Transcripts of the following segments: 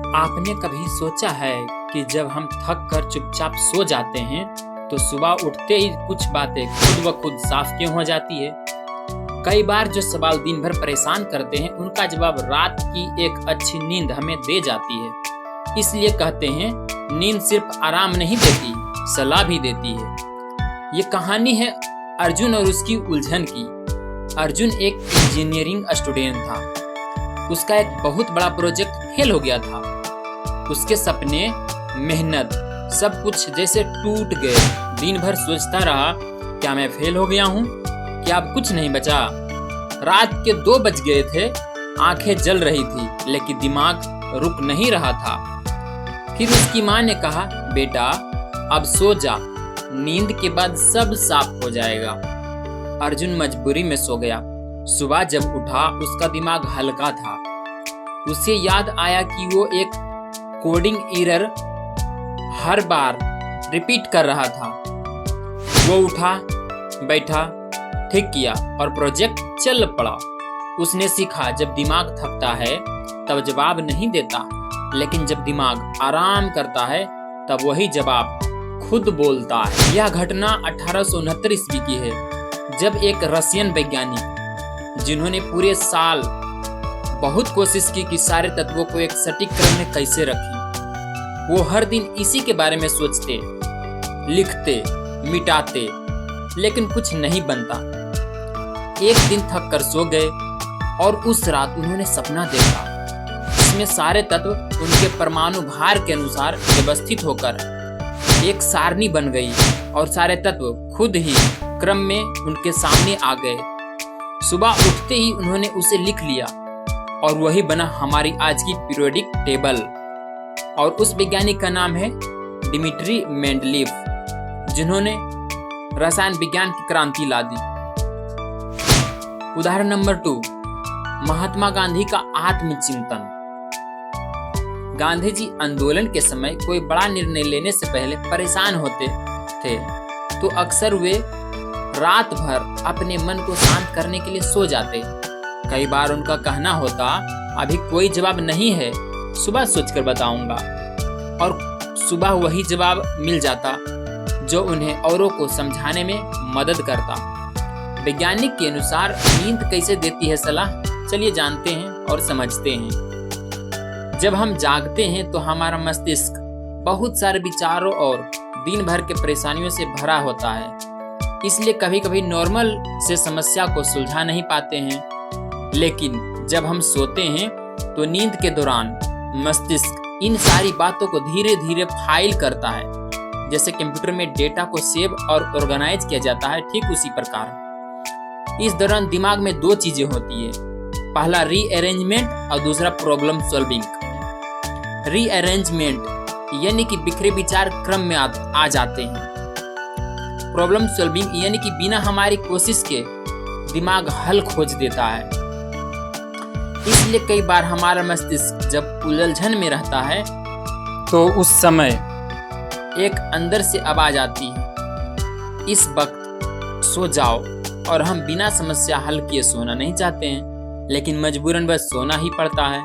आपने कभी सोचा है कि जब हम थक कर चुपचाप सो जाते हैं तो सुबह उठते ही कुछ बातें खुद ब खुद साफ क्यों हो जाती है। कई बार जो सवाल दिन भर परेशान करते हैं उनका जवाब रात की एक अच्छी नींद हमें दे जाती है। इसलिए कहते हैं नींद सिर्फ आराम नहीं देती, सलाह भी देती है। ये कहानी है अर्जुन और उसकी उलझन की। अर्जुन एक इंजीनियरिंग स्टूडेंट था। उसका एक बहुत बड़ा प्रोजेक्ट फेल हो गया था। उसके सपने, मेहनत, सब कुछ जैसे टूट गए। दिन भर सोचता रहा, क्या मैं फेल हो गया हूँ? क्या अब कुछ नहीं बचा? रात के 2 बज गए थे। आंखें जल रही थी लेकिन दिमाग रुक नहीं रहा था। फिर उसकी माँ ने कहा, बेटा अब सो जा, नींद के बाद सब साफ हो जाएगा। अर्जुन मजबूरी में सो गया। सुबह जब उठा उसका दिमाग हल्का था। उसे याद आया कि वो एक कोडिंग एरर हर बार रिपीट कर रहा था। वो उठा, बैठा, ठीक किया और प्रोजेक्ट चल पड़ा। उसने सीखा जब दिमाग थकता है तब जवाब नहीं देता, लेकिन जब दिमाग आराम करता है तब वही जवाब खुद बोलता है। यह घटना 1869 ईस्वी की है, जब एक रशियन वैज्ञानिक जिन्होंने पूरे साल बहुत कोशिश की कि सारे तत्वों को एक सटीक क्रम में कैसे रखें, वो हर दिन इसी के बारे में सोचते, लिखते, मिटाते, लेकिन कुछ नहीं बनता। एक दिन थक कर सो गए और उस रात उन्होंने सपना देखा। इसमें सारे तत्व उनके परमाणु भार के अनुसार व्यवस्थित होकर एक सारणी बन गई और सारे तत्व खुद ही क्रम में उनके सामने आ गए। सुबह उठते ही उन्होंने उसे लिख लिया और वही बना हमारी आज की पीरियोडिक टेबल। और उस वैज्ञानिक का नाम है डिमिट्री मेंडलीव, जिन्होंने रसायन विज्ञान की क्रांति ला दी। उदाहरण नंबर 2, महात्मा गांधी का आत्मचिंतन। गांधी जी आंदोलन के समय कोई बड़ा निर्णय लेने से पहले परेशान होते थे, तो अक्सर वे रात भर अपने मन को शांत करने के लिए सो जाते। कई बार उनका कहना होता, अभी कोई जवाब नहीं है, सुबह सोचकर बताऊंगा। और सुबह वही जवाब मिल जाता जो उन्हें औरों को समझाने में मदद करता। वैज्ञानिक के अनुसार नींद कैसे देती है सलाह, चलिए जानते हैं और समझते हैं। जब हम जागते हैं तो हमारा मस्तिष्क बहुत सारे विचारों और दिन भर के परेशानियों से भरा होता है। इसलिए कभी कभी नॉर्मल से समस्या को सुलझा नहीं पाते हैं। लेकिन जब हम सोते हैं तो नींद के दौरान मस्तिष्क इन सारी बातों को धीरे धीरे फाइल करता है। जैसे कंप्यूटर में डेटा को सेव और ऑर्गेनाइज किया जाता है, ठीक उसी प्रकार इस दौरान दिमाग में 2 चीजें होती है। पहला रीअरेंजमेंट और दूसरा प्रॉब्लम सॉल्विंग। रीअरेंजमेंट यानी कि बिखरे विचार क्रम में आ जाते हैं। प्रॉब्लम सॉल्विंग यानी कि बिना हमारी कोशिश के दिमाग हल खोज देता है। इसलिए कई बार हमारा मस्तिष्क जब उलझन में रहता है तो उस समय एक अंदर से आवाज आती है, इस वक्त सो जाओ। और हम बिना समस्या हल किए सोना नहीं चाहते हैं, लेकिन मजबूरन बस सोना ही पड़ता है।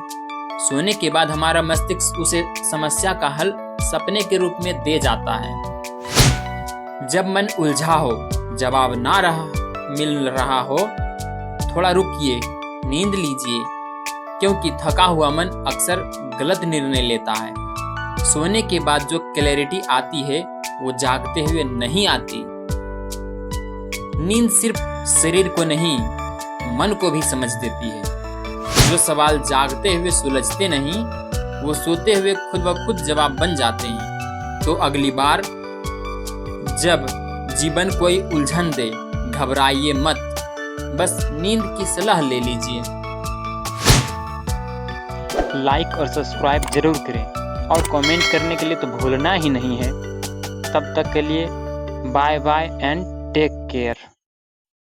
सोने के बाद हमारा मस्तिष्क उसे समस्या का हल सपने के रूप में दे जाता है। जब मन उलझा हो, जवाब ना मिल रहा हो, थोड़ा रुकिए, नींद लीजिए, क्योंकि थका हुआ मन अक्सर गलत निर्णय लेता है। सोने के बाद जो क्लैरिटी आती है वो जागते हुए नहीं आती। नींद सिर्फ शरीर को नहीं, मन को भी समझ देती है। जो सवाल जागते हुए सुलझते नहीं, वो सोते हुए खुद ब खुद जवाब बन जाते हैं। तो अगली बार जब जीवन कोई उलझन दे, घबराइए मत, बस नींद की सलाह ले लीजिए। लाइक और सब्सक्राइब जरूर करें और कमेंट करने के लिए तो भूलना ही नहीं है। तब तक के लिए bye bye and take care.